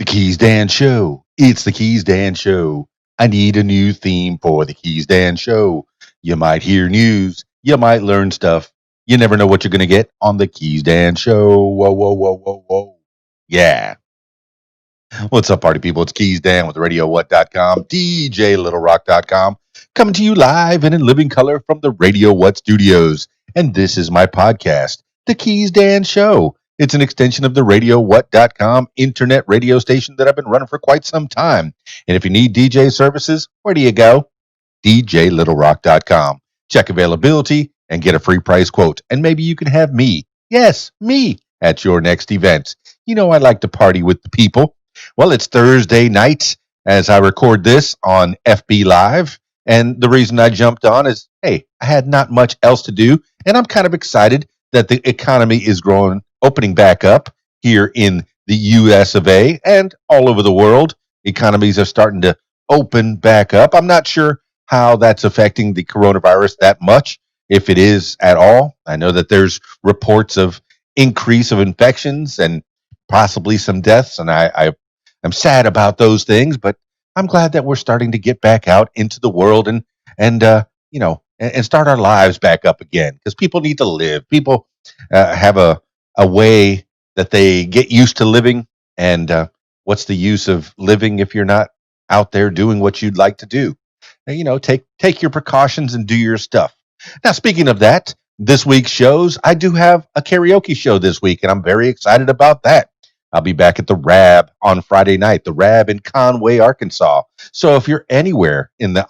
KeysDAN Show. It's the KeysDAN Show. I need a new theme for the KeysDAN Show. You might hear news. You might learn stuff. You never know what you're going to get on the KeysDAN Show. Whoa, whoa, whoa, whoa, whoa. Yeah. What's up, party people? It's KeysDAN with RadioWhat.com, DJLittleRock.com, coming to you live and in living color from the Radio What studios. And this is my podcast, The KeysDAN Show. It's an extension of the RadioWhat.com internet radio station that I've been running for quite some time. And if you need DJ services, where do you go? DJLittleRock.com. Check availability and get a free price quote. And maybe you can have me, yes, me, at your next event. You know I like to party with the people. Well, it's Thursday night as I record this on FB Live. And the reason I jumped on is, hey, I had not much else to do. And I'm kind of excited that the economy is growing, opening back up here in the US of A and all over the world. Economies are starting to open back up. I'm not sure how that's affecting the coronavirus that much, if it is at all. I know that there's reports of increase of infections and possibly some deaths. And I'm sad about those things, but I'm glad that we're starting to get back out into the world and start our lives back up again, because people need to live. People have a way that they get used to living, and what's the use of living if you're not out there doing what you'd like to do? And, take your precautions and do your stuff. Now, speaking of that, this week's shows, I do have a karaoke show this week, and I'm very excited about that. I'll be back at the Rab on Friday night, the Rab in Conway, Arkansas. So if you're anywhere in the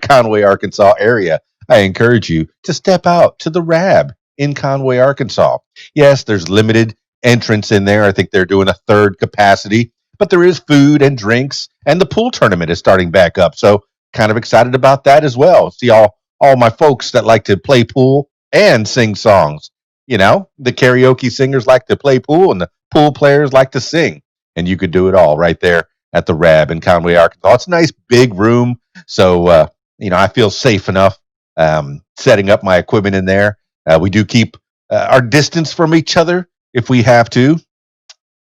Conway, Arkansas area, I encourage you to step out to the Rab in Conway, Arkansas. Yes, there's limited entrance in there. I think they're doing a third capacity, but there is food and drinks, and the pool tournament is starting back up. So kind of excited about that as well. See all my folks that like to play pool and sing songs. The karaoke singers like to play pool and the pool players like to sing. And you could do it all right there at the Rab in Conway, Arkansas. It's a nice big room. So, I feel safe enough setting up my equipment in there. We do keep our distance from each other if we have to.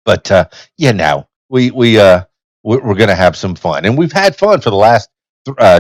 But, we're going to have some fun. And we've had fun for the last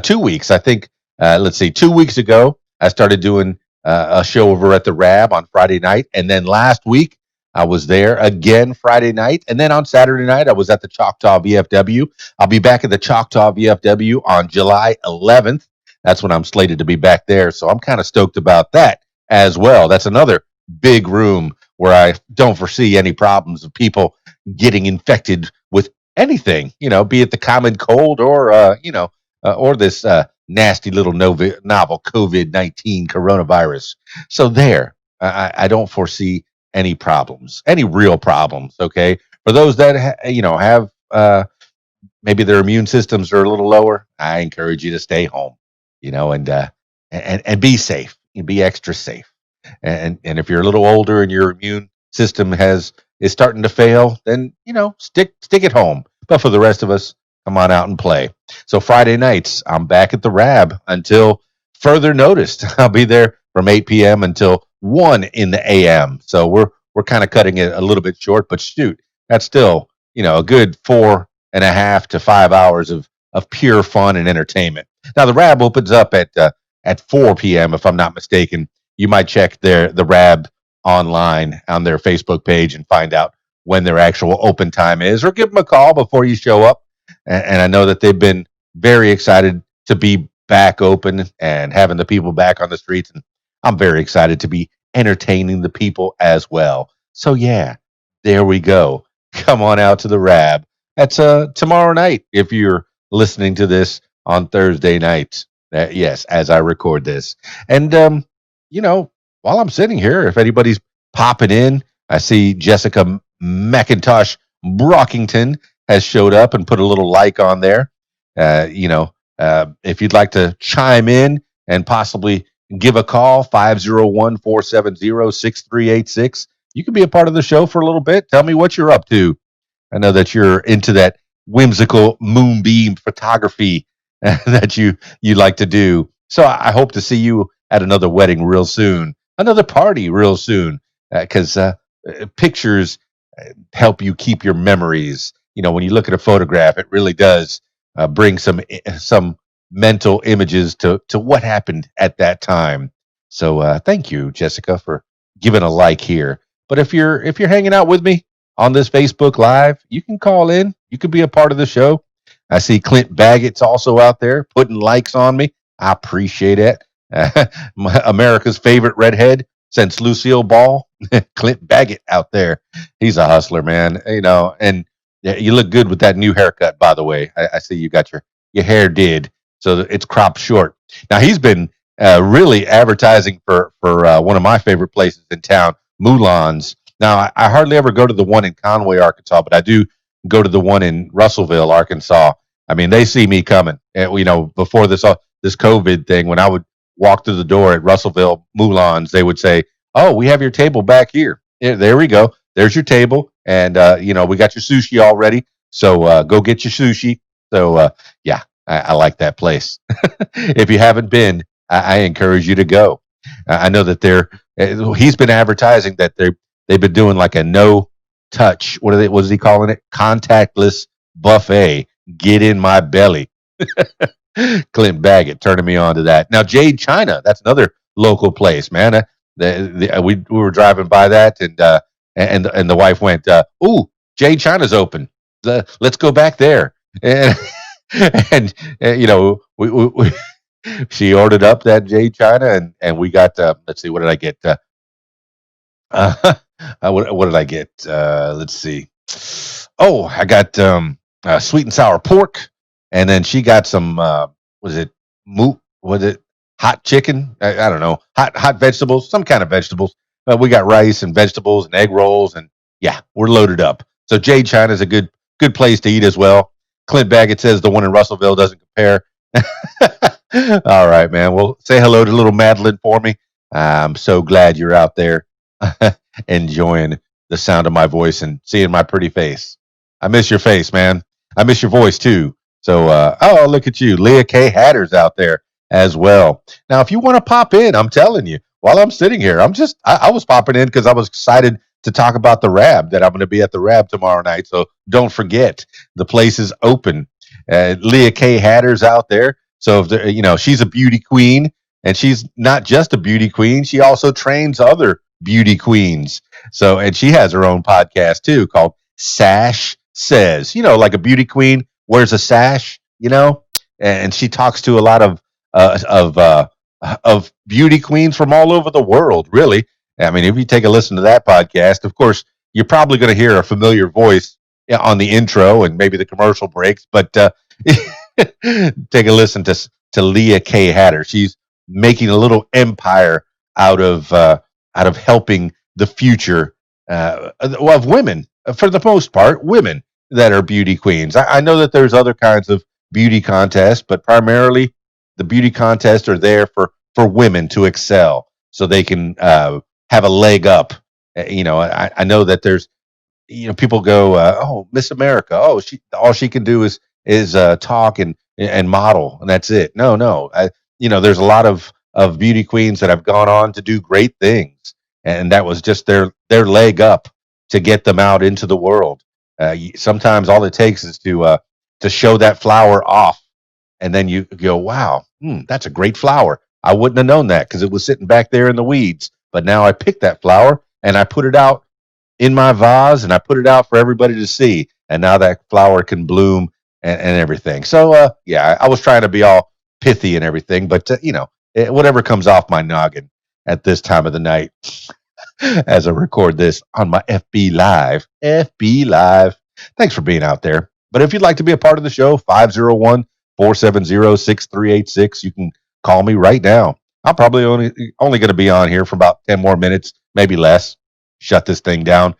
2 weeks. I think, 2 weeks ago, I started doing a show over at the Rab on Friday night. And then last week, I was there again Friday night. And then on Saturday night, I was at the Choctaw VFW. I'll be back at the Choctaw VFW on July 11th. That's when I'm slated to be back there. So I'm kind of stoked about that as well. That's another big room where I don't foresee any problems of people getting infected with anything, be it the common cold or this nasty little novel COVID-19 coronavirus. So there, I don't foresee any problems, any real problems. Okay. For those that, have, maybe their immune systems are a little lower, I encourage you to stay home, and be safe and be extra safe. And if you're a little older and your immune system is starting to fail, then, stick at home. But for the rest of us, come on out and play. So Friday nights, I'm back at the Rab until further notice. I'll be there from 8 p.m. until 1 in the a.m. So we're kind of cutting it a little bit short, but shoot, that's still, a good 4.5 to 5 hours of pure fun and entertainment. Now the Rab opens up at 4 p.m. if I'm not mistaken. You might check the Rab online on their Facebook page and find out when their actual open time is, or give them a call before you show up. And I know that they've been very excited to be back open and having the people back on the streets. And I'm very excited to be entertaining the people as well. So yeah, there we go. Come on out to the Rab. That's tomorrow night if you're listening to this on Thursday night. Yes, as I record this. And, while I'm sitting here, if anybody's popping in, I see Jessica McIntosh Brockington has showed up and put a little like on there. If you'd like to chime in and possibly give a call, 501-470-6386. You can be a part of the show for a little bit. Tell me what you're up to. I know that you're into that whimsical moonbeam photography that you like to do. So I hope to see you at another wedding real soon, another party real soon, because pictures help you keep your memories. when you look at a photograph, it really does bring some mental images to what happened at that time. So thank you, Jessica, for giving a like here. But if you're hanging out with me on this Facebook Live, you can call in. You can be a part of the show. I see Clint Baggett's also out there putting likes on me. I appreciate it. America's favorite redhead since Lucille Ball, Clint Baggett out there. He's a hustler, man. And yeah, you look good with that new haircut, by the way. I see you got your hair did, so it's cropped short. Now he's been really advertising for one of my favorite places in town, Mulan's. Now I hardly ever go to the one in Conway, Arkansas, but I do go to the one in Russellville, Arkansas. I mean, they see me coming. Before this COVID thing, when I would walk through the door at Russellville Mulan's, they would say, "Oh, we have your table back here. Yeah, there we go. There's your table, and we got your sushi already. So go get your sushi." So yeah, I like that place. If you haven't been, I encourage you to go. I know that he's been advertising that they've been doing like a no touch. What is he calling it? Contactless buffet. Get in my belly. Clint Baggett turning me on to that. Now Jade China, that's another local place, man. We were driving by that, and the wife went, "Ooh, Jade China's open. Let's go back there." And we she ordered up that Jade China, and we got let's see, what did I get? Uh, what did I get? Let's see. Oh, I got sweet and sour pork, and then she got some. Was it moot? Was it hot chicken? I don't know. Hot vegetables, some kind of vegetables. We got rice and vegetables and egg rolls, and yeah, we're loaded up. So Jade China is a good place to eat as well. Clint Baggett says the one in Russellville doesn't compare. All right, man. Well, say hello to little Madeline for me. I'm so glad you're out there enjoying the sound of my voice and seeing my pretty face. I miss your face, man. I miss your voice too. So, oh, look at you. Leah K. Hatter's out there as well. Now, if you want to pop in, I'm telling you, while I'm sitting here, I was popping in because I was excited to talk about the Rab, that I'm going to be at the Rab tomorrow night. So don't forget, the place is open. Leah K. Hatter's out there. So if she's a beauty queen, and she's not just a beauty queen, she also trains other beauty queens. So, and she has her own podcast too called Sash Says. Like a beauty queen wears a sash, and she talks to a lot of beauty queens from all over the world. Really, I mean, if you take a listen to that podcast, of course, you're probably going to hear a familiar voice on the intro and maybe the commercial breaks, but take a listen to Leah K. Hatter. She's making a little empire out of helping the future of women, for the most part, women that are beauty queens. I know that there's other kinds of beauty contests, but primarily the beauty contests are there for women to excel, so they can have a leg up. I know that there's people go, oh, Miss America, oh, she all she can do is talk and model, and that's it. No, there's a lot of beauty queens that have gone on to do great things, and that was just their leg up to get them out into the world. Sometimes all it takes is to show that flower off, and then you go, wow, that's a great flower. I wouldn't have known that because it was sitting back there in the weeds, but now I picked that flower and I put it out in my vase, and I put it out for everybody to see, and now that flower can bloom and everything. So yeah, I was trying to be all pithy and everything, but whatever comes off my noggin at this time of the night as I record this on my FB Live. Thanks for being out there. But if you'd like to be a part of the show, 501-470-6386, you can call me right now. I'm probably only going to be on here for about 10 more minutes, maybe less. Shut this thing down.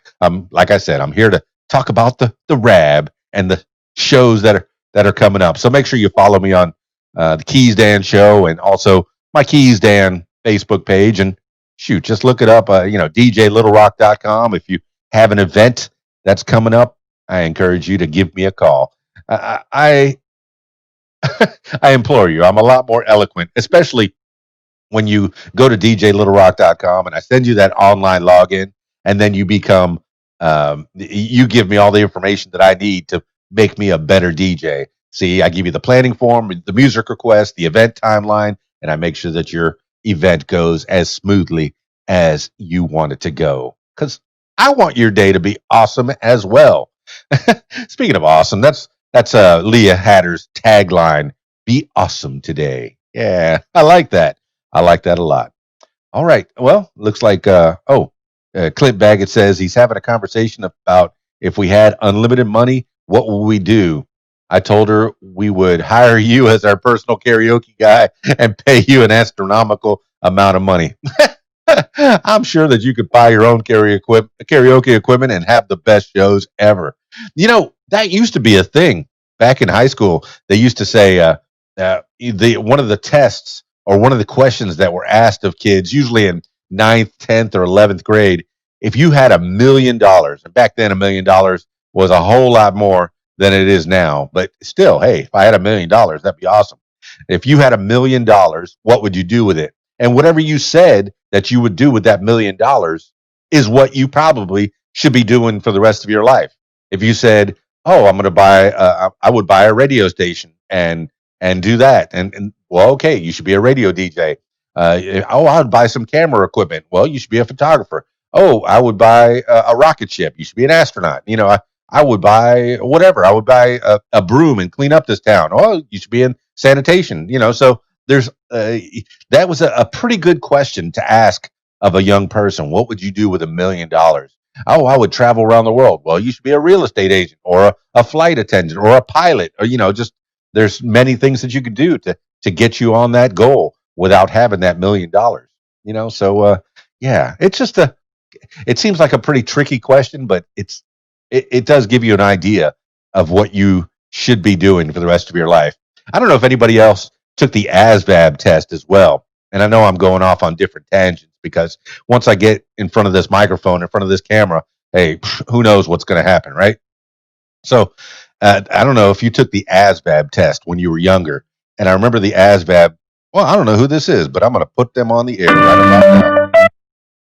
Like I said, I'm here to talk about the Rab and the shows that are coming up. So make sure you follow me on the KeysDAN show, and also my KeysDAN Facebook page. And shoot, just look it up. DJLittleRock.com. If you have an event that's coming up, I encourage you to give me a call. I I implore you. I'm a lot more eloquent, especially when you go to DJLittleRock.com and I send you that online login, and then you become You give me all the information that I need to make me a better DJ. See, I give you the planning form, the music request, the event timeline, and I make sure that your event goes as smoothly as you want it to go. Because I want your day to be awesome as well. Speaking of awesome, that's Leah Hatter's tagline: "Be awesome today." Yeah, I like that. I like that a lot. All right. Well, looks like Clint Baggett says he's having a conversation about if we had unlimited money, what would we do? I told her we would hire you as our personal karaoke guy and pay you an astronomical amount of money. I'm sure that you could buy your own karaoke equipment and have the best shows ever. You know, that used to be a thing back in high school. They used to say one of the tests or one of the questions that were asked of kids, usually in ninth, 10th, or 11th grade, if you had $1 million, and back then $1 million was a whole lot more than it is now, but still, hey, if I had $1 million, that'd be awesome. If you had $1 million, what would you do with it? And whatever you said that you would do with that $1 million is what you probably should be doing for the rest of your life. If you said, "Oh, I would buy a radio station and do that," and well, okay, you should be a radio DJ. Oh, I would buy some camera equipment. Well, you should be a photographer. Oh, I would buy a rocket ship. You should be an astronaut. I would buy whatever. I would buy a broom and clean up this town. Oh, you should be in sanitation. So there's that was a pretty good question to ask of a young person. What would you do with $1 million? Oh, I would travel around the world. Well, you should be a real estate agent or a flight attendant or a pilot, or just there's many things that you could do to get you on that goal without having that $1 million. So yeah, it seems like a pretty tricky question, but it does give you an idea of what you should be doing for the rest of your life. I don't know if anybody else took the ASVAB test as well. And I know I'm going off on different tangents because once I get in front of this microphone, in front of this camera, hey, who knows what's going to happen, right? So I don't know if you took the ASVAB test when you were younger. And I remember the ASVAB. Well, I don't know who this is, but I'm going to put them on the air right about now.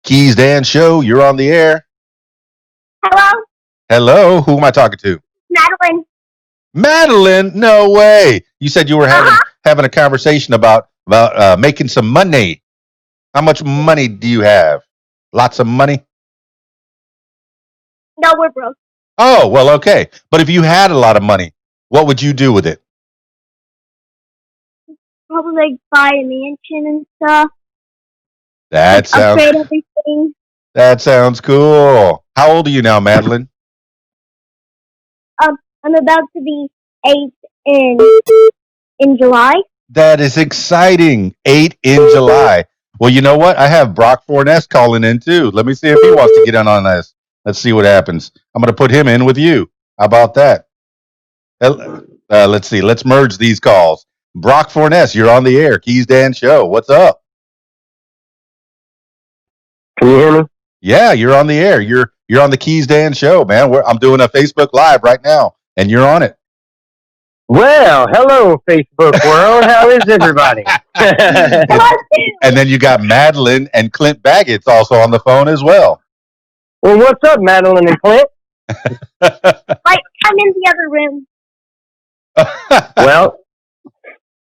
KeysDAN show, you're on the air. Hello? Hello, who am I talking to? Madeline. Madeline, no way. You said you were having a conversation about making some money. How much money do you have? Lots of money? No, we're broke. Oh, well, okay. But if you had a lot of money, what would you do with it? Probably like buy a mansion and stuff. That sounds upgrade everything. That sounds cool. How old are you now, Madeline? I'm about to be 8 in July. That is exciting. 8 in July. Well, you know what? I have Brock Forness calling in too. Let me see if he wants to get in on this. Let's see what happens. I'm going to put him in with you. How about that? Let's see. Let's merge these calls. Brock Forness, you're on the air. KeysDAN show. What's up? Can you hear me? Yeah, you're on the air. You're on the KeysDAN show, man. I'm doing a Facebook Live right now, and you're on it. Well, hello, Facebook world. How is everybody? And then you got Madeline and Clint Baggett's also on the phone as well. Well, what's up, Madeline and Clint? I'm in the other room.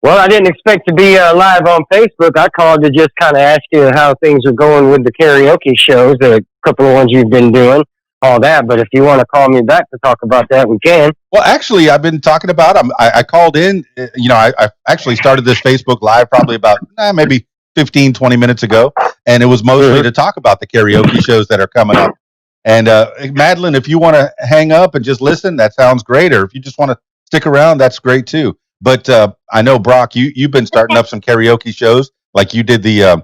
Well, I didn't expect to be live on Facebook. I called to just kind of ask you how things are going with the karaoke shows, a couple of ones you've been doing, all that. But if you want to call me back to talk about that, we can. Well, actually, I've been talking about them. I called in. I actually started this Facebook Live probably about maybe 15, 20 minutes ago. And it was mostly to talk about the karaoke shows that are coming up. And Madeline, if you want to hang up and just listen, that sounds great. Or if you just want to stick around, that's great too. But I know, Brock, you've been starting up some karaoke shows, like you did the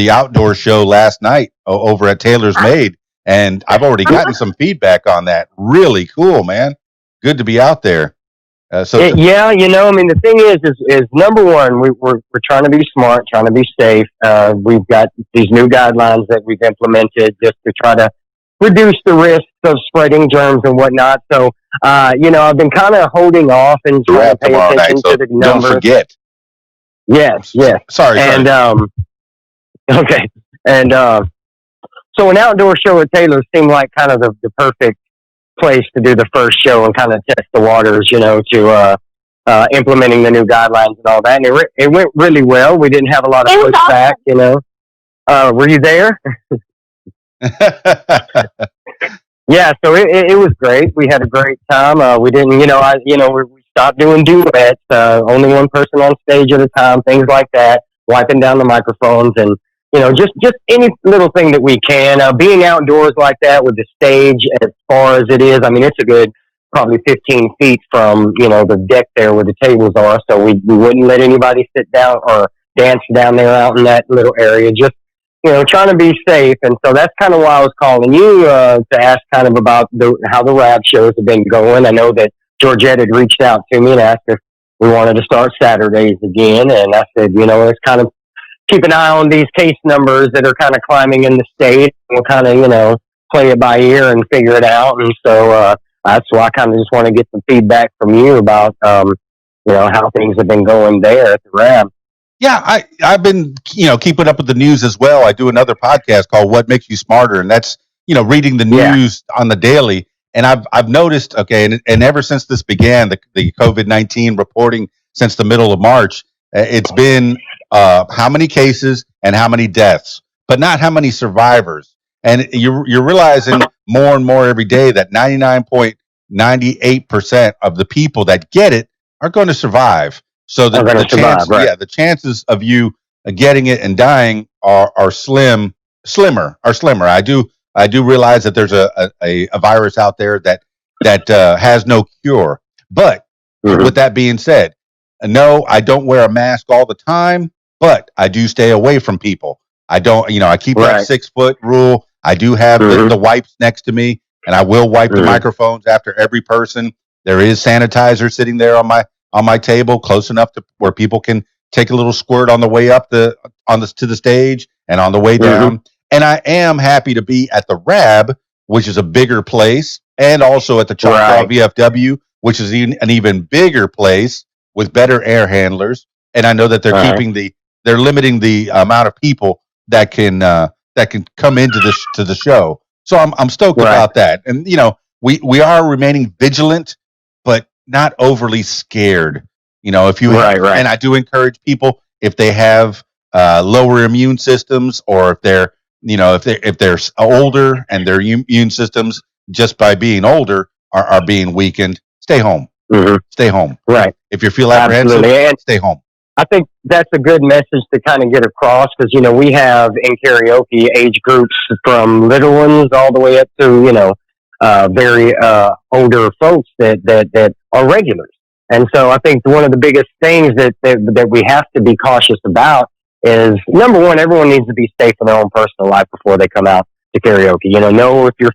outdoor show last night over at Taylor's Made, and I've already gotten some feedback on that. Really cool, man. Good to be out there. Yeah, the thing is number one, we're trying to be smart, trying to be safe. We've got these new guidelines that we've implemented just to try to reduce the risks of spreading germs and whatnot. So, I've been kind of holding off and trying to pay attention to the numbers. Don't forget. Yes. Sorry. And, okay. And, So an outdoor show at Taylor seemed like kind of the perfect place to do the first show and kind of test the waters, to implementing the new guidelines and all that. And it went really well. We didn't have a lot of pushback, Were you there? Yeah, so it was great. We had a great time. We didn't, we stopped doing duets, only one person on stage at a time, things like that, wiping down the microphones and, just any little thing that we can. Being outdoors like that with the stage as far as it is, I mean, it's a good probably 15 feet from, the deck there where the tables are. So we wouldn't let anybody sit down or dance down there out in that little area. Just trying to be safe. And so that's kind of why I was calling you to ask kind of about how the rap shows have been going. I know that Georgette had reached out to me and asked if we wanted to start Saturdays again. And I said, let's kind of keep an eye on these case numbers that are kind of climbing in the state. We'll kind of, play it by ear and figure it out. And so that's why I kind of just want to get some feedback from you about, how things have been going there at the rap. Yeah, I've been, keeping up with the news as well. I do another podcast called What Makes You Smarter, and that's, reading the news on the daily. And I've noticed, okay, and ever since this began, the COVID-19 reporting since the middle of March, it's been how many cases and how many deaths, but not how many survivors. And you're realizing more and more every day that 99.98% of the people that get it are going to survive. So the chances of you getting it and dying are slimmer. I do realize that there's a virus out there that has no cure. But with that being said, no, I don't wear a mask all the time, but I do stay away from people. I don't, I keep that 6 foot rule. I do have the wipes next to me, and I will wipe the microphones after every person. There is sanitizer sitting there on my table, close enough to where people can take a little squirt on the way up to the stage and on the way down. And I am happy to be at the RAB, which is a bigger place, and also at the Choctaw VFW, which is an even bigger place with better air handlers. And I know that they're limiting the amount of people that can come into the show. So I'm stoked about that. And we are remaining vigilant, but not overly scared. If you and I do encourage people, if they have lower immune systems, or if they're if they're older and their immune systems just by being older are being weakened, stay home. Stay home. Right. If you feel apprehensive, stay home. I think that's a good message to kind of get across, because we have in karaoke age groups from little ones all the way up to very older folks that are regulars. And so I think one of the biggest things that we have to be cautious about is, number one, everyone needs to be safe in their own personal life before they come out to karaoke. Know if you're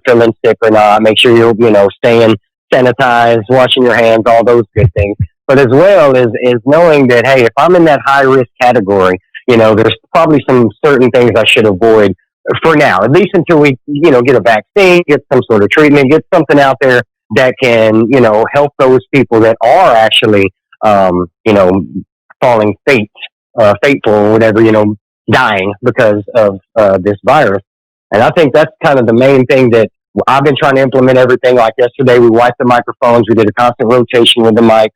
feeling sick or not. Make sure you're staying sanitized, washing your hands, all those good things. But as well is knowing that, hey, if I'm in that high risk category, there's probably some certain things I should avoid for now, at least until we, get a vaccine, get some sort of treatment, get something out there that can, help those people that are actually, falling fateful or whatever, dying because of this virus. And I think that's kind of the main thing that I've been trying to implement. Everything like yesterday, we wiped the microphones. We did a constant rotation with the mic.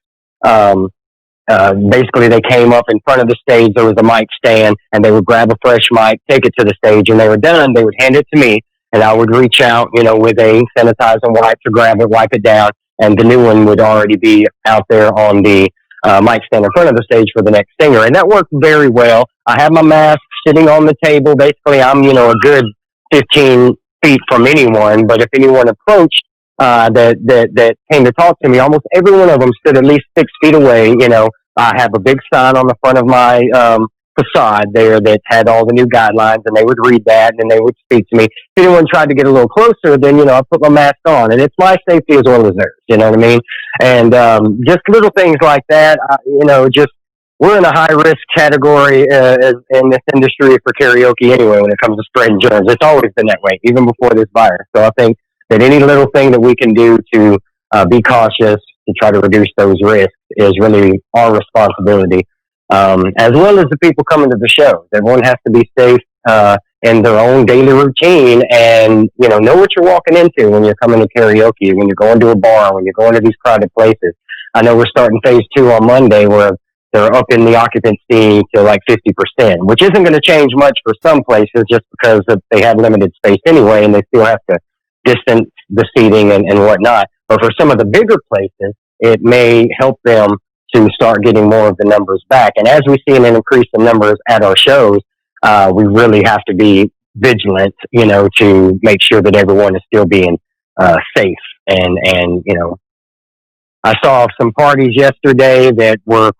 Basically, they came up in front of the stage. There was a mic stand, and they would grab a fresh mic, take it to the stage, and they were done. They would hand it to me, and I would reach out, with a sanitizing wipe to grab it, wipe it down, and the new one would already be out there on the mic stand in front of the stage for the next singer. And that worked very well. I have my mask sitting on the table. Basically, I'm, a good 15 feet from anyone, but if anyone approached that came to talk to me, almost every one of them stood at least 6 feet away. I have a big sign on the front of my facade there that had all the new guidelines, and they would read that, and they would speak to me. If anyone tried to get a little closer, then, I put my mask on, and it's my safety as well as theirs, you know what I mean? And just little things like that, just we're in a high-risk category in this industry for karaoke anyway when it comes to spreading germs. It's always been that way, even before this virus. So I think that any little thing that we can do to be cautious, to try to reduce those risks, is really our responsibility, as well as the people coming to the shows. Everyone has to be safe in their own daily routine, and know what you're walking into when you're coming to karaoke, when you're going to a bar, when you're going to these crowded places. I know we're starting phase 2 on Monday, where they're up in the occupancy to like 50%, which isn't going to change much for some places just because they have limited space anyway, and they still have to distance the seating and whatnot. But for some of the bigger places, it may help them to start getting more of the numbers back. And as we see an increase in numbers at our shows, we really have to be vigilant, to make sure that everyone is still being safe. And I saw some parties yesterday that were,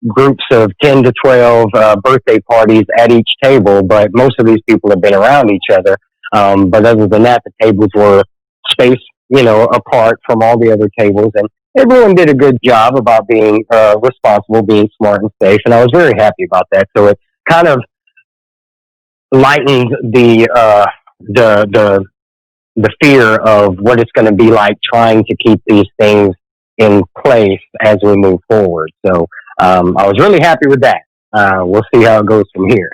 groups of 10 to 12 birthday parties at each table, but most of these people have been around each other. But other than that, the tables were spaced, apart from all the other tables. And everyone did a good job about being responsible, being smart and safe. And I was very happy about that. So it kind of lightened the fear of what it's going to be like trying to keep these things in place as we move forward. So I was really happy with that. We'll see how it goes from here.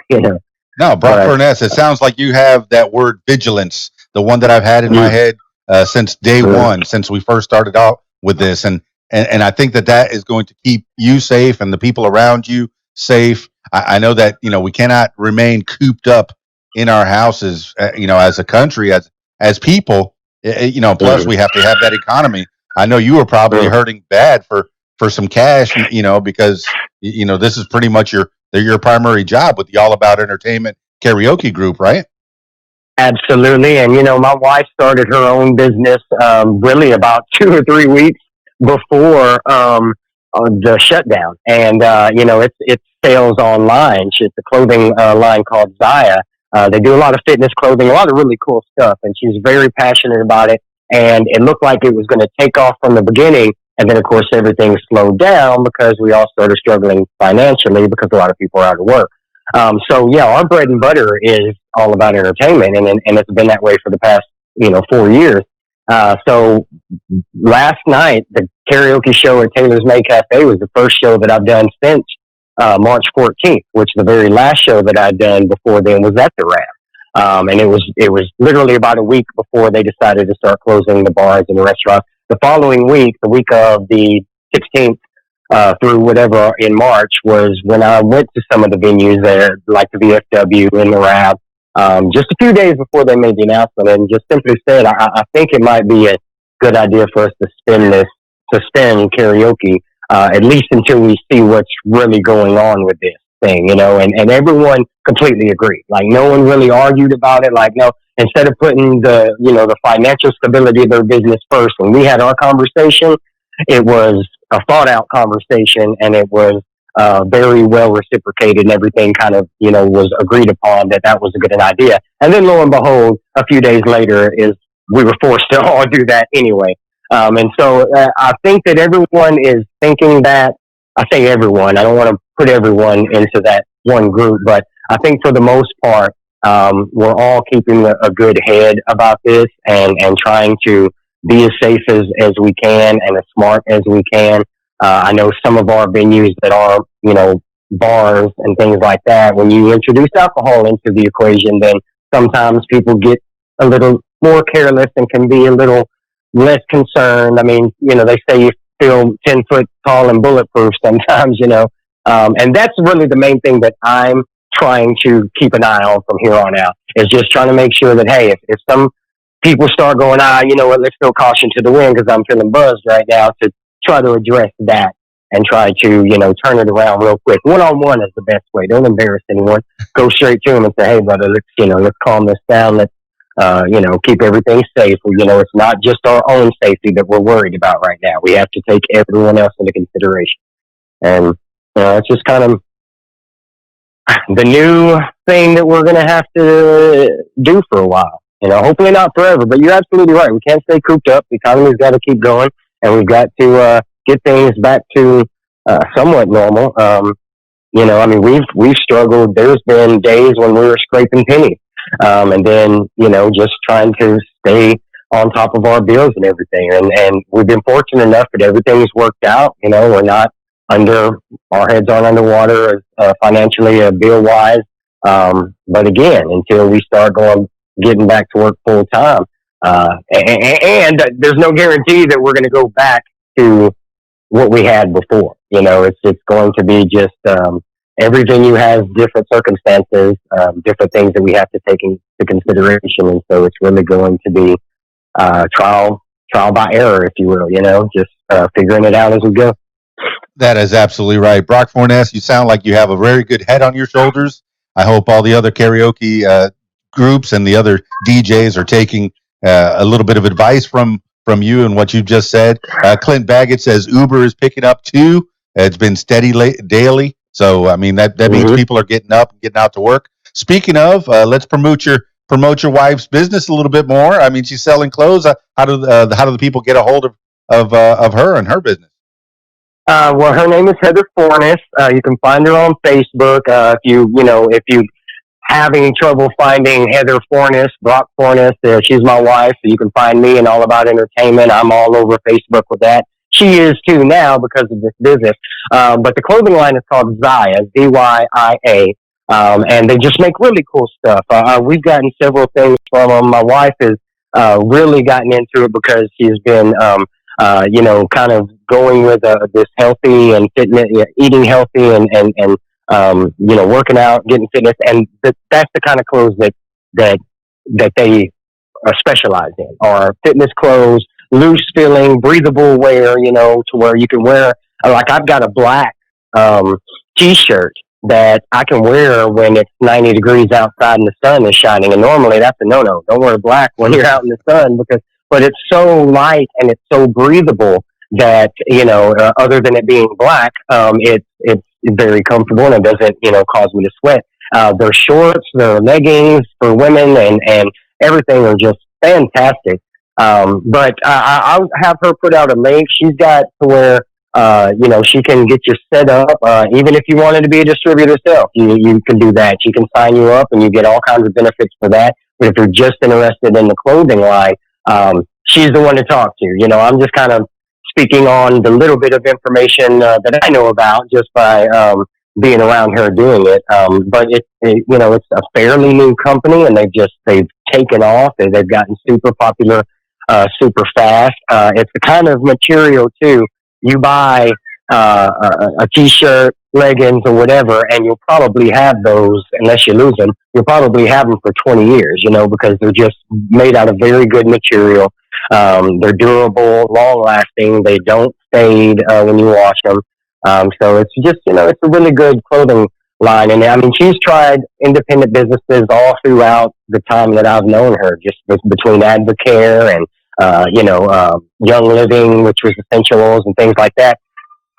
No, Brock Furness, it sounds like you have that word vigilance, the one that I've had in my head since day one, since we first started out with this. And I think that is going to keep you safe and the people around you safe. I know that, we cannot remain cooped up in our houses, as a country, as people, plus we have to have that economy. I know you were probably hurting bad for some cash, because, this is pretty much your primary job with the All About Entertainment karaoke group, right? Absolutely. And, my wife started her own business really about 2 or 3 weeks before the shutdown. And, it's sales online. It's a clothing line called Zaya. They do a lot of fitness clothing, a lot of really cool stuff. And she's very passionate about it. And it looked like it was going to take off from the beginning. And then, of course, everything slowed down because we all started struggling financially because a lot of people are out of work. So, yeah, our bread and butter is all about entertainment, and it's been that way for the past, 4 years. So last night, the karaoke show at Taylor's May Cafe was the first show that I've done since March 14th, which the very last show that I'd done before then was at the Ram. And it was literally about a week before they decided to start closing the bars and the restaurants. The following week, the week of the 16th through whatever in March, was when I went to some of the venues there, like the VFW and the Ram, just a few days before they made the announcement, and just simply said, I think it might be a good idea for us to suspend karaoke, at least until we see what's really going on with this thing, and everyone completely agreed. Like, no one really argued about it. Like, no, instead of putting the financial stability of their business first, when we had our conversation, it was a thought out conversation, and it was very well reciprocated, and everything kind of, was agreed upon that was a good idea. And then lo and behold, a few days later we were forced to all do that anyway. And so I think that everyone is thinking that. I say everyone, I don't want to put everyone into that one group, but I think for the most part, we're all keeping a good head about this and trying to be as safe as we can and as smart as we can. I know some of our venues that are, bars and things like that, when you introduce alcohol into the equation, then sometimes people get a little more careless and can be a little less concerned. I mean, they say you feel 10 foot tall and bulletproof sometimes, and that's really the main thing that I'm trying to keep an eye on from here on out, is just trying to make sure that, hey, if some people start going, you know what, let's throw caution to the wind because I'm feeling buzzed right now, to try to address that and try to, turn it around real quick. One-on-one is the best way. Don't embarrass anyone. Go straight to them and say, hey, brother, let's calm this down. Let's, keep everything safe. It's not just our own safety that we're worried about right now. We have to take everyone else into consideration. And, it's just kind of the new thing that we're going to have to do for a while. Hopefully not forever, but you're absolutely right. We can't stay cooped up. The economy's got to keep going, and we've got to get things back to somewhat normal. We've struggled. There's been days when we were scraping pennies, and then just trying to stay on top of our bills and everything. And we've been fortunate enough that everything's worked out. We're not our heads aren't underwater financially, bill wise. But again, until we start getting back to work full time, and there's no guarantee that we're going to go back to what we had before. It's going to be just every venue has different circumstances, different things that we have to take into consideration, and so it's really going to be trial by error, if you will. Just figuring it out as we go. That is absolutely right. Brock Forness, you sound like you have a very good head on your shoulders. I hope all the other karaoke groups and the other DJs are taking a little bit of advice from you and what you've just said. Clint Baggett says Uber is picking up too. It's been steady daily. So, I mean, that means people are getting up and getting out to work. Speaking of, let's promote your wife's business a little bit more. I mean, she's selling clothes. How do the people get a hold of her and her business? Well, her name is Heather Forness. You can find her on Facebook. If you have any trouble finding Heather Forness, Brock Forness, she's my wife, so you can find me and All About Entertainment. I'm all over Facebook with that. She is too now because of this business. But the clothing line is called Zaya, Zya. And they just make really cool stuff. We've gotten several things from them. My wife has really gotten into it because she's been kind of going with this healthy and fitness, eating healthy and working out, getting fitness, and that's the kind of clothes that they specialize in, are fitness clothes, loose filling, breathable wear, to where you can wear. Like I've got a black T-shirt that I can wear when it's 90 degrees outside and the sun is shining, and normally that's a no-no. Don't wear black when you're out in the sun but it's so light and it's so breathable that, other than it being black, it's very comfortable and it doesn't, cause me to sweat. Their shorts, their leggings for women and everything are just fantastic. But I'll have her put out a link. She's got to where, she can get you set up. Even if you wanted to be a distributor yourself, you can do that. She can sign you up and you get all kinds of benefits for that. But if you're just interested in the clothing line, she's the one to talk to. I'm just kind of speaking on the little bit of information that I know about just by being around her doing it. But it's a fairly new company, and they've taken off. They've gotten super popular, super fast. It's the kind of material too. You buy a T-shirt, leggings, or whatever, and you'll probably have those, unless you lose them, you'll probably have them for 20 years, because they're just made out of very good material. They're durable, long-lasting. They don't fade when you wash them. So it's just, it's a really good clothing line. And I mean, she's tried independent businesses all throughout the time that I've known her, just between Advocare and Young Living, which was essential oils and things like that.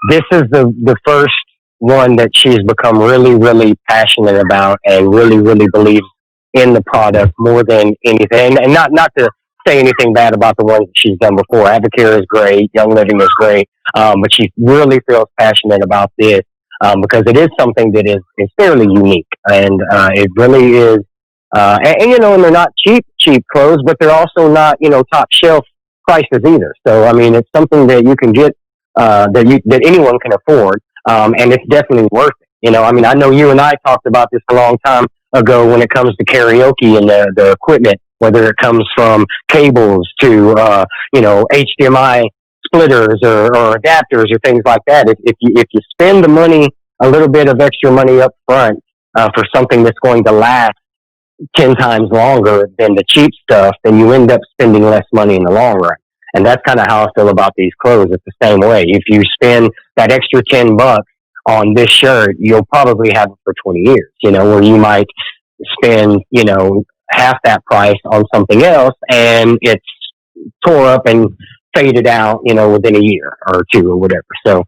This is the first one that she's become really, really passionate about and really, really believes in the product more than anything. And not to say anything bad about the ones that she's done before. Advocare is great. Young Living is great. But she really feels passionate about this because it is something that is fairly unique. And it really is. And they're not cheap clothes, but they're also not, top shelf prices either. So, I mean, it's something that you can get, that anyone can afford. And it's definitely worth it. I mean, I know you and I talked about this a long time ago when it comes to karaoke and the equipment, whether it comes from cables to, HDMI splitters or adapters or things like that. If you spend the money, a little bit of extra money up front, for something that's going to last 10 times longer than the cheap stuff, then you end up spending less money in the long run. And that's kind of how I feel about these clothes. It's the same way. If you spend that extra $10 on this shirt, you'll probably have it for 20 years, where you might spend, half that price on something else and it's tore up and faded out, within a year or two or whatever. So,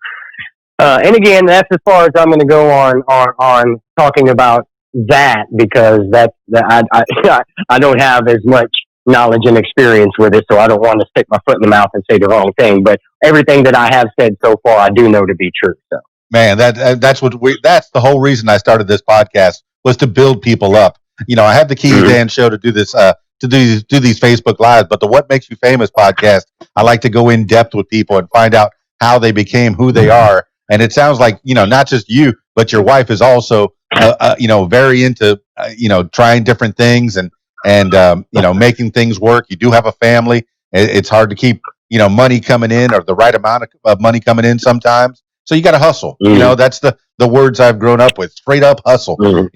and again, that's as far as I'm going to go on talking about that, because I don't have as much knowledge and experience with it, so I don't want to stick my foot in the mouth and say the wrong thing. But everything that I have said so far, I do know to be true. So, man, that's the whole reason I started this podcast, was to build people up. I have the KeysDAN show to do this, to do these Facebook Lives, but the What Makes You Famous podcast, I like to go in depth with people and find out how they became who they are. And it sounds like, not just you, but your wife is also, very into, trying different things and making things work. You do have a family. It's hard to keep, money coming in, or the right amount of money coming in sometimes. So you got to hustle. That's the words I've grown up with: straight up hustle. And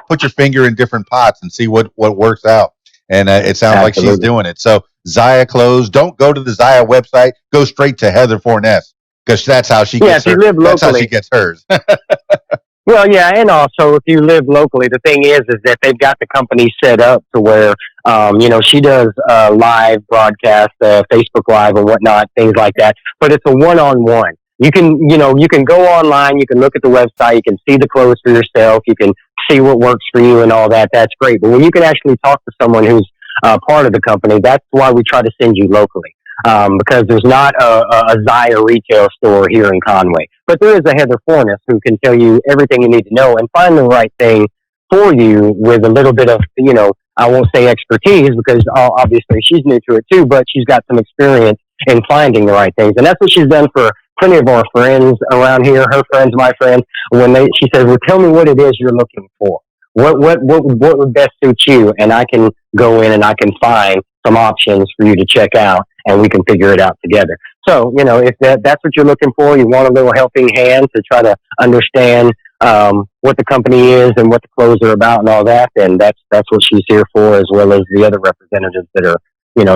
put your finger in different pots and see what works out. And it sounds like she's doing it. So Zaya clothes. Don't go to the Zaya website. Go straight to Heather Forness, because that's how she gets hers. That's how she gets hers. Well, yeah, and also if you live locally, the thing is that they've got the company set up to where, she does live broadcast, Facebook Live and whatnot, things like that. But it's a one-on-one. You can go online, you can look at the website, you can see the clothes for yourself, you can see what works for you and all that. That's great. But when you can actually talk to someone who's part of the company, that's why we try to send you locally. Because there's not a Zaya retail store here in Conway. But there is a Heather Forness who can tell you everything you need to know and find the right thing for you with a little bit of, I won't say expertise, because obviously she's new to it too, but she's got some experience in finding the right things. And that's what she's done for plenty of our friends around here, her friends, my friends. She says, well, tell me what it is you're looking for. What would best suit you? And I can go in and I can find some options for you to check out, and we can figure it out together. So, if that's what you're looking for, you want a little helping hand to try to understand what the company is and what the clothes are about and all that, then that's what she's here for, as well as the other representatives that are,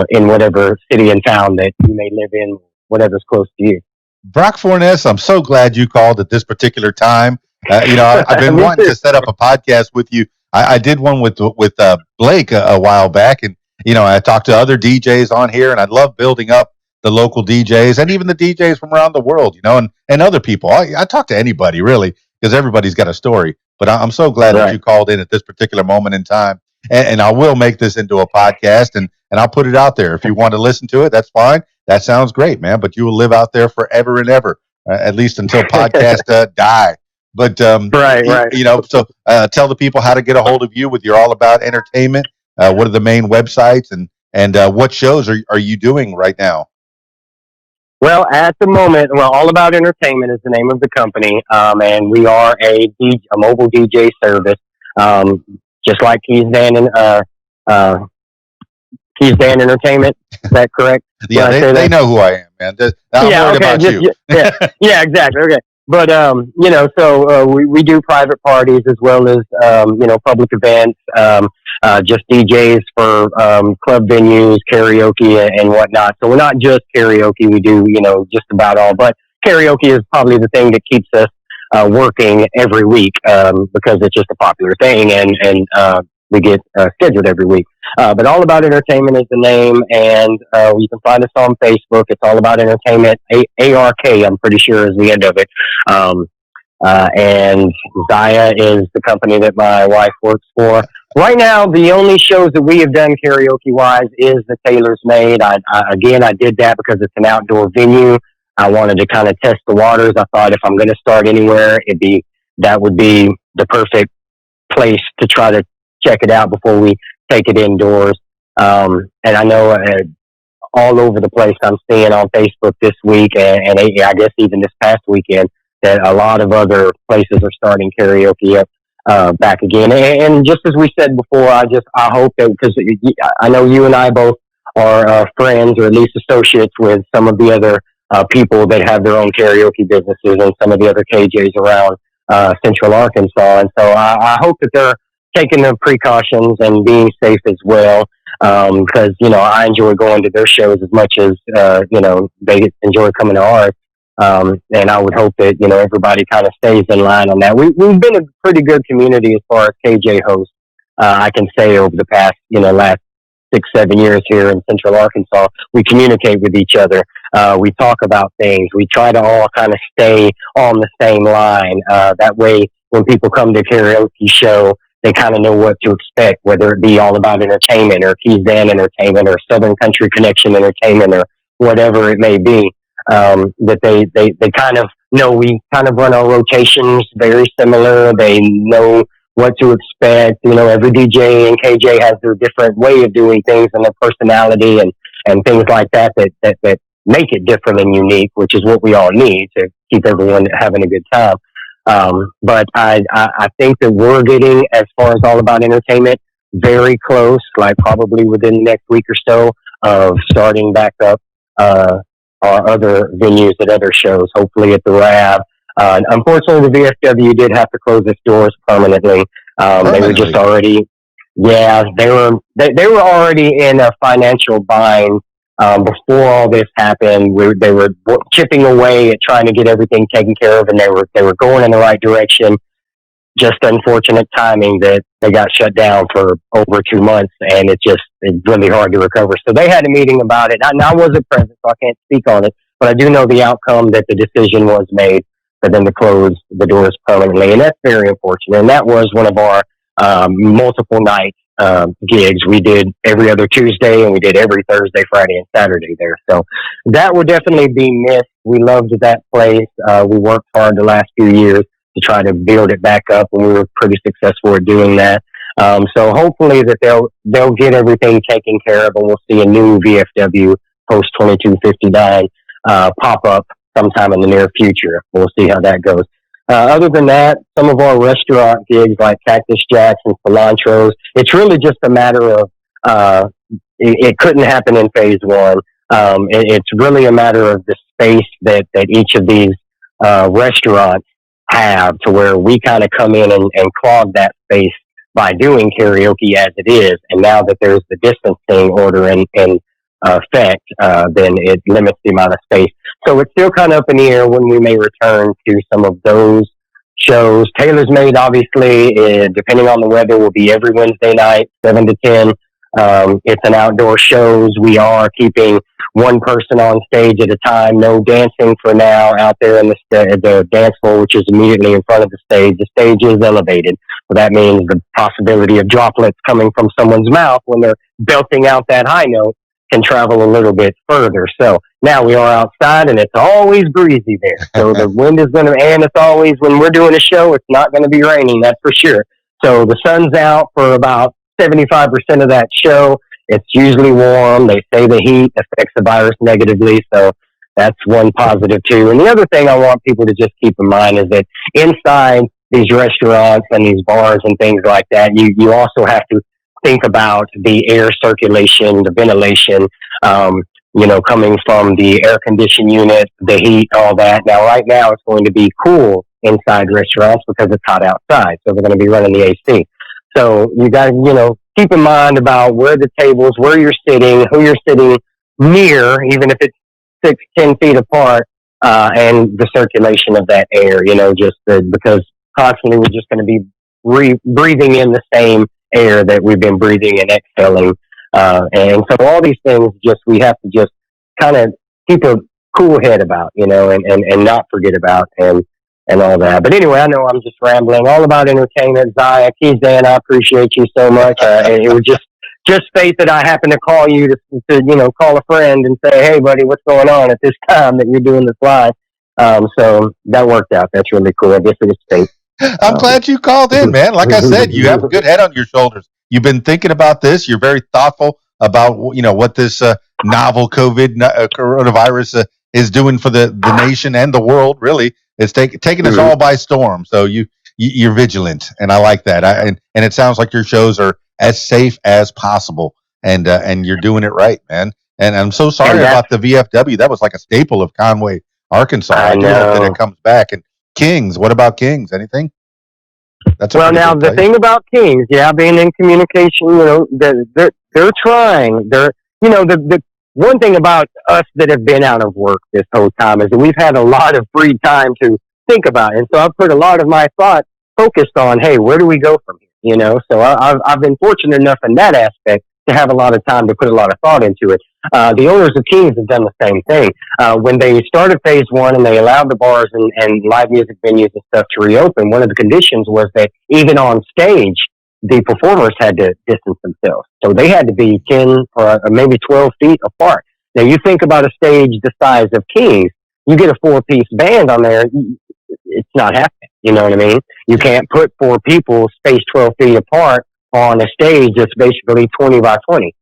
in whatever city and town that you may live in, whatever's close to you. Brock Forness, I'm so glad you called at this particular time. I've been wanting to set up a podcast with you. I did one with Blake a while back, and I talked to other DJs on here, and I love building up the local DJs and even the DJs from around the world, and other people. I talk to anybody really, because everybody's got a story. But I'm so glad that you called in at this particular moment in time, and I will make this into a podcast, and I'll put it out there. If you want to listen to it, that's fine. That sounds great, man. But you will live out there forever and ever, at least until podcasts die. But right. So tell the people how to get a hold of you with your All About Entertainment. What are the main websites, and what shows are you doing right now? Well, at the moment, All About Entertainment is the name of the company, and we are a mobile DJ service, just like KeysDAN and KeysDAN Entertainment. Is that correct? Yeah, they know who I am, man. I'm worried about you. Yeah, exactly. Okay. But, so we do private parties as well as, public events, just DJs for club venues, karaoke, and whatnot. So we're not just karaoke. We do, just about all. But karaoke is probably the thing that keeps us working every week because it's just a popular thing, and we get scheduled every week. But All About Entertainment is the name, and you can find us on Facebook. It's All About Entertainment. ARK, I'm pretty sure, is the end of it. And Zaya is the company that my wife works for. Right now, the only shows that we have done karaoke-wise is the Taylor's Made. I did that because it's an outdoor venue. I wanted to kind of test the waters. I thought if I'm going to start anywhere, that would be the perfect place to try to check it out before we take it indoors. And I know all over the place I'm seeing on Facebook this week, and I guess even this past weekend, that a lot of other places are starting karaoke up back again. And just as we said before, I hope that, because I know you and I both are friends, or at least associates with some of the other people that have their own karaoke businesses and some of the other KJs around Central Arkansas. And so I hope that they're taking the precautions and being safe as well, because I enjoy going to their shows as much as they enjoy coming to ours. And I would hope that everybody kind of stays in line on that. We've been a pretty good community as far as KJ hosts. I can say over the past last 6-7 years here in Central Arkansas, we communicate with each other. We talk about things. We try to all kind of stay on the same line. That way, when people come to a karaoke show, they kind of know what to expect, whether it be All About Entertainment or KeysDAN Entertainment or Southern Country Connection Entertainment or whatever it may be. That they kind of know we kind of run our rotations very similar. They know what to expect. Every DJ and KJ has their different way of doing things and their personality and things like that make it different and unique, which is what we all need to keep everyone having a good time. But I think that we're getting, as far as all about entertainment, very close, like probably within the next week or so, of starting back up our other venues at other shows, hopefully at the RAB. Unfortunately, the VFW did have to close its doors permanently. They were just Permanently. already, yeah, they were already in a financial bind before all this happened. They were chipping away at trying to get everything taken care of, and they were going in the right direction. Just unfortunate timing that they got shut down for over 2 months, and it's really hard to recover. So they had a meeting about it. I wasn't present, so I can't speak on it, but I do know the outcome, that the decision was made for them to close the doors permanently, and that's very unfortunate. And that was one of our multiple night gigs. We did every other Tuesday, and we did every Thursday, Friday, and Saturday there. So that would definitely be missed. We loved that place. We worked hard the last few years to try to build it back up, and we were pretty successful at doing that. So hopefully that they'll get everything taken care of, and we'll see a new VFW post 2259 pop up sometime in the near future. We'll see how that goes. Other than that, some of our restaurant gigs like Cactus Jacks and Cilantros, it's really just a matter of it couldn't happen in phase one. It's really a matter of the space that each of these restaurants have, to where we kind of come in and clog that space by doing karaoke as it is. And now that there's the distancing order in effect, then it limits the amount of space. So it's still kind of up in the air when we may return to some of those shows. Taylor's Made, obviously, depending on the weather, will be every Wednesday night, 7 to 10. It's an outdoor shows. We are keeping one person on stage at a time. No dancing for now out there in the dance floor, which is immediately in front of the stage. The stage is elevated. So that means the possibility of droplets coming from someone's mouth when they're belting out that high note can travel a little bit further. So now we are outside, and it's always breezy there. So the wind is going to, and it's always, when we're doing a show, it's not going to be raining, that's for sure. So the sun's out for about 75% of that show. It's usually warm. They say the heat affects the virus negatively. So that's one positive too. And the other thing I want people to just keep in mind is that inside these restaurants and these bars and things like that, you also have to think about the air circulation, the ventilation, coming from the air conditioning unit, the heat, all that. Now, right now, it's going to be cool inside restaurants because it's hot outside. So they're going to be running the AC. So you got to, keep in mind about where the tables, where you're sitting, who you're sitting near, even if it's 6-10 feet apart, and the circulation of that air, because constantly we're just going to be breathing in the same air that we've been breathing and exhaling. And so all these things, we have to just kind of keep a cool head about, and not forget about and all that. But anyway, I know I'm just rambling all about entertainment. Zaya, KeysDAN, I appreciate you so much. It was just fate that I happened to call you to call a friend and say, hey, buddy, what's going on at this time that you're doing this live? So that worked out. That's really cool. I guess it was fate. I'm glad you called in, man. Like I said, you have a good head on your shoulders. You've been thinking about this. You're very thoughtful about, what this novel coronavirus is doing for the nation and the world. Really, it's taking us all by storm. So you're vigilant, and I like that. And it sounds like your shows are as safe as possible, and you're doing it right, man. And I'm so sorry about the VFW. That was like a staple of Conway, Arkansas. I do hope that it comes back. And Kings, what about Kings? Anything? Well, now the thing about Kings, being in communication, they're trying. The one thing about us that have been out of work this whole time is that we've had a lot of free time to think about it. And so I've put a lot of my thought focused on, hey, where do we go from here? So I've been fortunate enough in that aspect to have a lot of time to put a lot of thought into it. The owners of Kings have done the same thing. When they started phase one and they allowed the bars and live music venues and stuff to reopen, one of the conditions was that even on stage, the performers had to distance themselves. So they had to be 10 or maybe 12 feet apart. Now you think about a stage the size of Kings, you get a 4-piece band on there, it's not happening. You know what I mean? You can't put 4 people spaced 12 feet apart on a stage that's basically 20 by 20.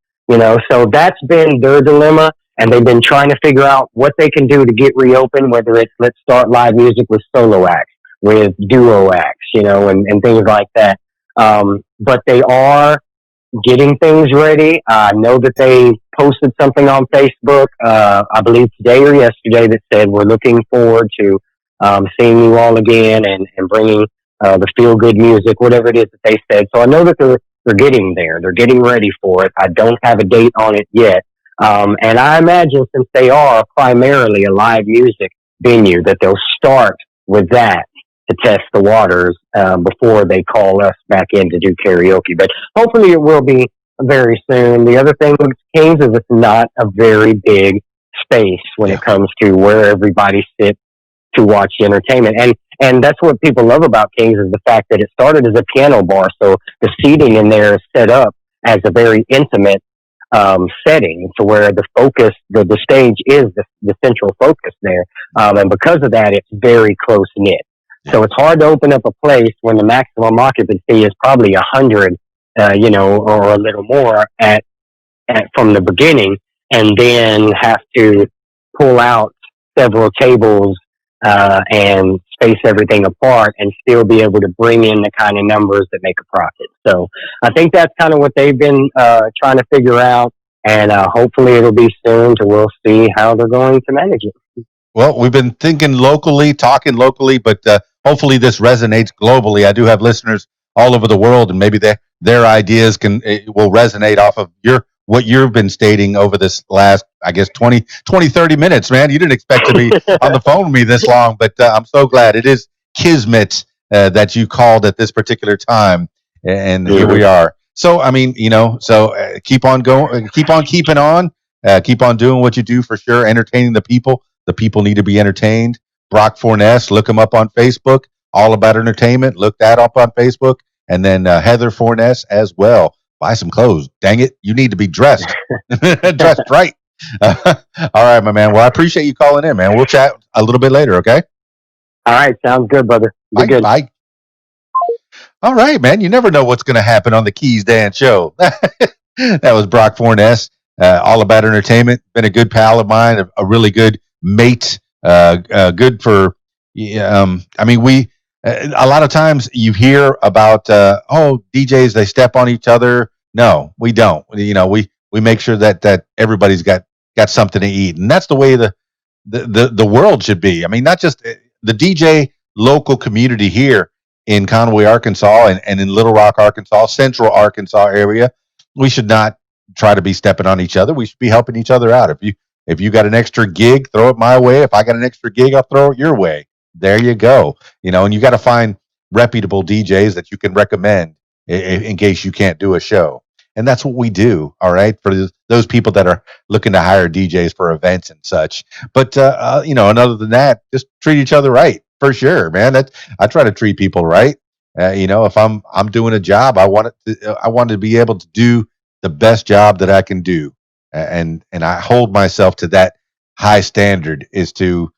So that's been their dilemma. and they've been trying to figure out what they can do to get reopened, whether it's let's start live music with solo acts, with duo acts, and things like that. But they are getting things ready. I know that they posted something on Facebook, I believe today or yesterday, that said we're looking forward to seeing you all again and bringing the feel good music, whatever it is that they said. So I know that they're getting there. They're getting ready for it. I don't have a date on it yet. And I imagine since they are primarily a live music venue, that they'll start with that to test the waters before they call us back in to do karaoke. But hopefully it will be very soon. The other thing with Kings is it's not a very big space when it comes to where everybody sits to watch entertainment. And that's what people love about Kings is the fact that it started as a piano bar. So the seating in there is set up as a very intimate setting to where the focus, the stage is the central focus there. And because of that, it's very close knit. So it's hard to open up a place when the maximum occupancy is probably 100, or a little more at from the beginning, and then have to pull out several tables and space everything apart and still be able to bring in the kind of numbers that make a profit. So I think that's kind of what they've been trying to figure out, and hopefully it'll be soon to we'll see how they're going to manage it. Well, we've been talking locally, but hopefully this resonates globally. I do have listeners all over the world, and maybe their ideas will resonate off of what you've been stating over this last, I guess, 20, 30 minutes, man. You didn't expect to be on the phone with me this long, but I'm so glad. It is kismet that you called at this particular time, and here we are. So, I mean, keep on going, keep on keeping on, keep on doing what you do for sure, entertaining the people. The people need to be entertained. Brock Forness, look him up on Facebook. All About Entertainment, look that up on Facebook. And then Heather Forness as well. Buy some clothes. Dang it, you need to be dressed. Dressed right. All right, my man. Well, I appreciate you calling in, man. We'll chat a little bit later, okay? All right, sounds good, brother. Be good. Bye. All right, man. You never know what's going to happen on the KeysDAN show. That was Brock Forness, All About Entertainment. Been a good pal of mine, a really good mate. Good for, I mean, a lot of times you hear about, DJs, they step on each other. No, we don't. We make sure that everybody's got something to eat. And that's the way the world should be. I mean, not just the DJ local community here in Conway, Arkansas, and in Little Rock, Arkansas, Central Arkansas area. We should not try to be stepping on each other. We should be helping each other out. If you got an extra gig, throw it my way. If I got an extra gig, I'll throw it your way. There you go. And you got to find reputable DJs that you can recommend in case you can't do a show. And that's what we do. All right. For those people that are looking to hire DJs for events and such. But, and other than that, just treat each other right for sure, man. I try to treat people right. If I'm doing a job, I want to be able to do the best job that I can do. And I hold myself to that high standard, is to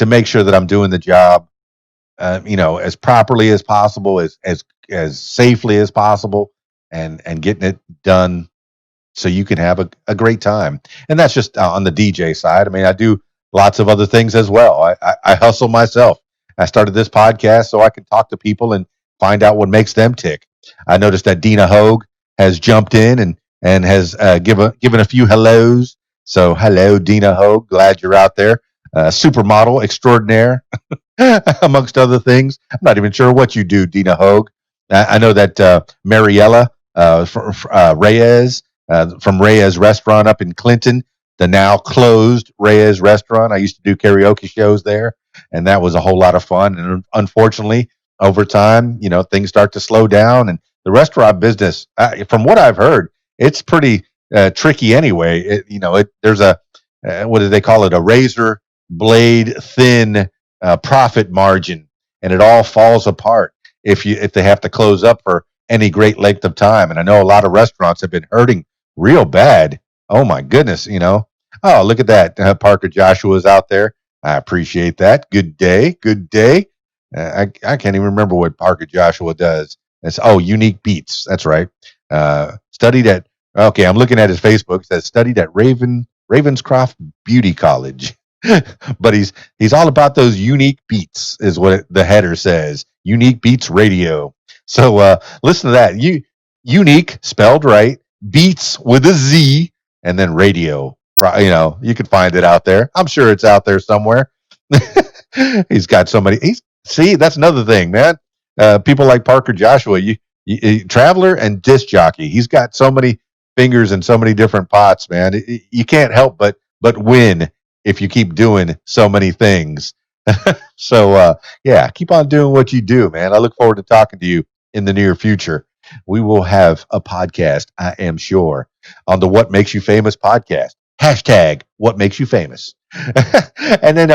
make sure that I'm doing the job, as properly as possible, as safely as possible, and getting it done so you can have a great time. And that's just on the DJ side. I mean, I do lots of other things as well. I hustle myself. I started this podcast so I can talk to people and find out what makes them tick. I noticed that Dina Hogue has jumped in and has given a few hellos. So hello, Dina Hogue. Glad you're out there. Supermodel extraordinaire, amongst other things. I'm not even sure what you do, Dina Hogue. I know that Mariella Reyes from Reyes Restaurant up in Clinton, the now closed Reyes Restaurant. I used to do karaoke shows there, and that was a whole lot of fun. And unfortunately, over time, things start to slow down, and the restaurant business, from what I've heard, it's pretty tricky anyway. There's a what do they call it? A razor blade thin profit margin, and it all falls apart if they have to close up for any great length of time. And I know a lot of restaurants have been hurting real bad. Oh my goodness, Oh, look at that. Parker Joshua's out there. I appreciate that. Good day. I can't even remember what Parker Joshua does. It's Unique Beats. That's right. I'm looking at his Facebook. It says studied at Ravenscroft Beauty College. But he's all about those unique beats, is what the header says. Unique Beats Radio. So listen to that. Unique spelled right, beats with a Z, and then radio. You can find it out there. I'm sure it's out there somewhere. He's got so many. See, that's another thing, man. People like Parker Joshua, traveler and disc jockey. He's got so many fingers in so many different pots, man. You can't help but win if you keep doing so many things. So yeah, keep on doing what you do, man. I look forward to talking to you in the near future. We will have a podcast, I am sure, on the What Makes You Famous podcast. Hashtag What Makes You Famous. And then,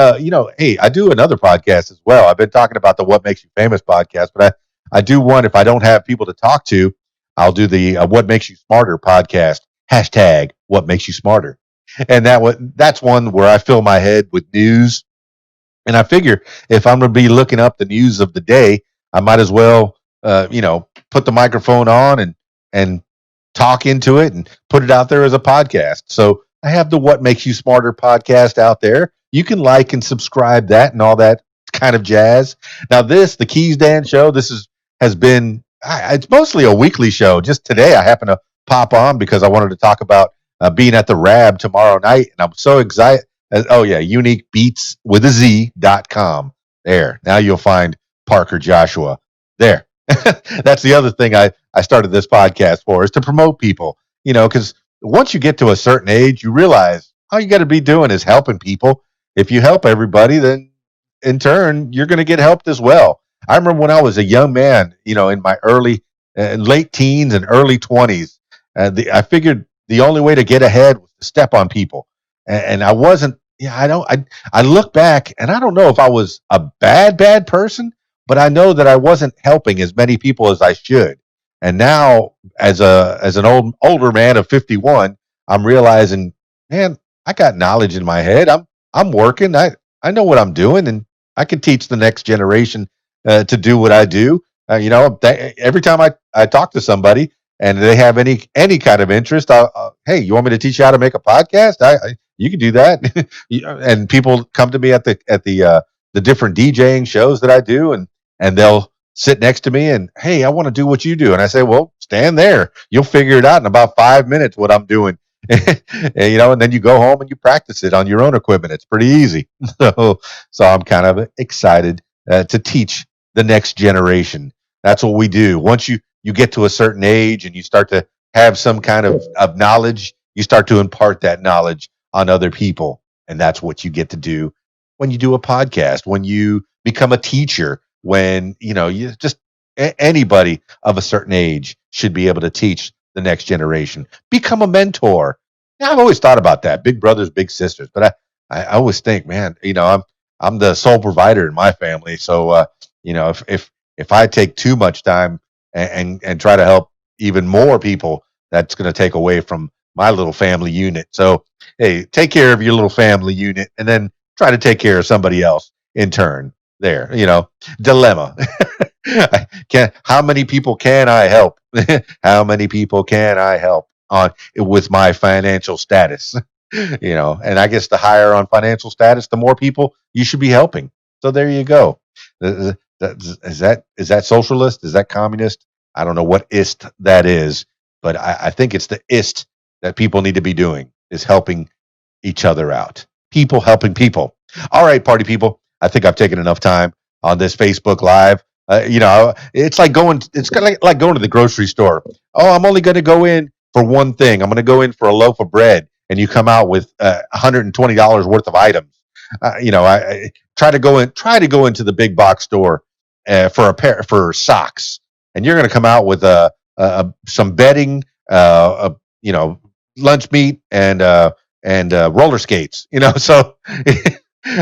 hey, I do another podcast as well. I've been talking about the What Makes You Famous podcast, but I do one, if I don't have people to talk to, I'll do the What Makes You Smarter podcast. Hashtag What Makes You Smarter. And that's one where I fill my head with news. And I figure if I'm going to be looking up the news of the day, I might as well, put the microphone on and talk into it and put it out there as a podcast. So I have the What Makes You Smarter podcast out there. You can like and subscribe that and all that kind of jazz. Now the KeysDAN show, has been, it's mostly a weekly show. Just today I happen to pop on because I wanted to talk about being at the RAB tomorrow night. And I'm so excited. uniquebeatswithaz.com. There. Now you'll find Parker Joshua there. That's the other thing I started this podcast for, is to promote people, because once you get to a certain age, you realize all you got to be doing is helping people. If you help everybody, then in turn, you're going to get helped as well. I remember when I was a young man, in my late teens and early 20s, I figured the only way to get ahead was to step on people. And I wasn't, I look back and I don't know if I was a bad person, but I know that I wasn't helping as many people as I should. And now, as an older man of 51, I'm realizing, man, I got knowledge in my head. I'm working. I know what I'm doing, and I can teach the next generation to do what I do. Every time I talk to somebody and they have any kind of interest, hey, you want me to teach you how to make a podcast? You can do that. And people come to me at the different DJing shows that I do, and they'll sit next to me and, hey, I want to do what you do. And I say, well, stand there. You'll figure it out in about 5 minutes what I'm doing. And then you go home and you practice it on your own equipment. It's pretty easy. So I'm kind of excited to teach the next generation. That's what we do. Once you get to a certain age and you start to have some kind of knowledge, you start to impart that knowledge on other people. And that's what you get to do when you do a podcast, when you become a teacher, when, you just anybody of a certain age should be able to teach the next generation. Become a mentor. Yeah, I've always thought about that. Big brothers, big sisters. But I always think, man, I'm the sole provider in my family. So, if I take too much time and try to help even more people, that's going to take away from my little family unit. So, hey, take care of your little family unit and then try to take care of somebody else in turn. There, dilemma. How many people can I help? How many people can I help with my financial status? And I guess the higher on financial status, the more people you should be helping. So there you go. Is that socialist? Is that communist? I don't know what ist that is, but I think it's the ist that people need to be doing, is helping each other out. People helping people. All right, party people. I think I've taken enough time on this Facebook Live. It's like it's kind of like going to the grocery store. Oh, I'm only going to go in for one thing. I'm going to go in for a loaf of bread, and you come out with $120 worth of items. I try to go into the big box store for socks, and you're going to come out with some bedding, lunch meat, and roller skates. So.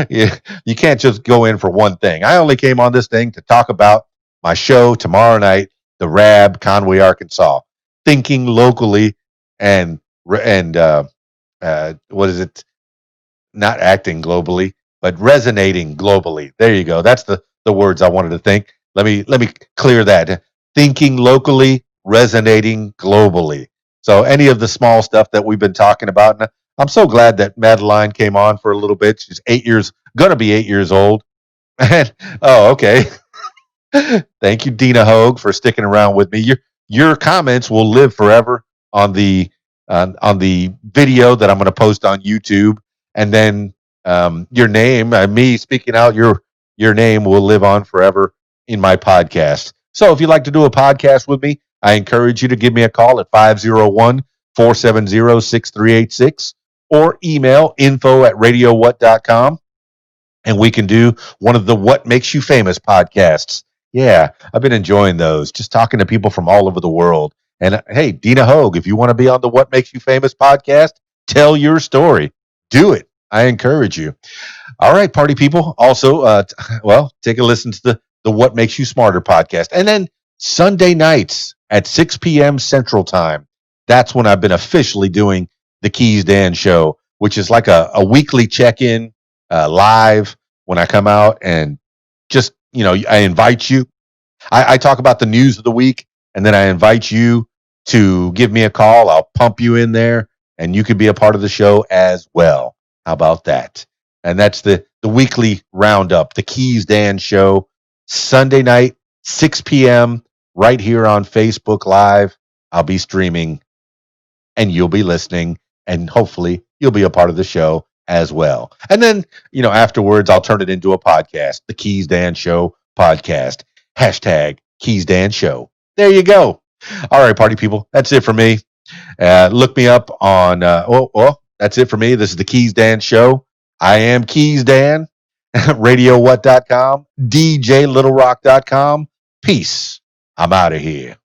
You can't just go in for one thing. I only came on this thing to talk about my show tomorrow night, the RAB, Conway, Arkansas. Thinking locally and what is it? Not acting globally, but resonating globally. There you go. That's the words I wanted to think. Let me clear that. Thinking locally, resonating globally. So any of the small stuff that we've been talking about, and I'm so glad that Madeline came on for a little bit. She's gonna be 8 years old. And oh, okay. Thank you, Dina Hogue, for sticking around with me. Your comments will live forever on the video that I'm going to post on YouTube, and then your name, me speaking out your name, will live on forever in my podcast. So if you'd like to do a podcast with me, I encourage you to give me a call at 501-470-6386 or email info@radiowhat.com, and we can do one of the What Makes You Famous podcasts. Yeah, I've been enjoying those, just talking to people from all over the world. And hey, Dina Hogue, if you want to be on the What Makes You Famous podcast, tell your story. Do it. I encourage you. All right, party people. Also, take a listen to the What Makes You Smarter podcast. And then Sunday nights at 6 p.m. Central Time. That's when I've been officially doing the KeysDAN show, which is like a weekly check-in live when I come out, and just, I invite you. I talk about the news of the week, and then I invite you to give me a call. I'll pump you in there, and you could be a part of the show as well. How about that? And that's the weekly roundup, the KeysDAN show, Sunday night, 6 p.m., right here on Facebook Live. I'll be streaming, and you'll be listening, and hopefully you'll be a part of the show as well. And then, afterwards, I'll turn it into a podcast, the KeysDAN Show podcast. Hashtag KeysDAN Show. There you go. All right, party people. That's it for me. Look me up on, that's it for me. This is the KeysDAN Show. I am KeysDAN, RadioWhat.com, DJLittleRock.com. Peace. I'm out of here.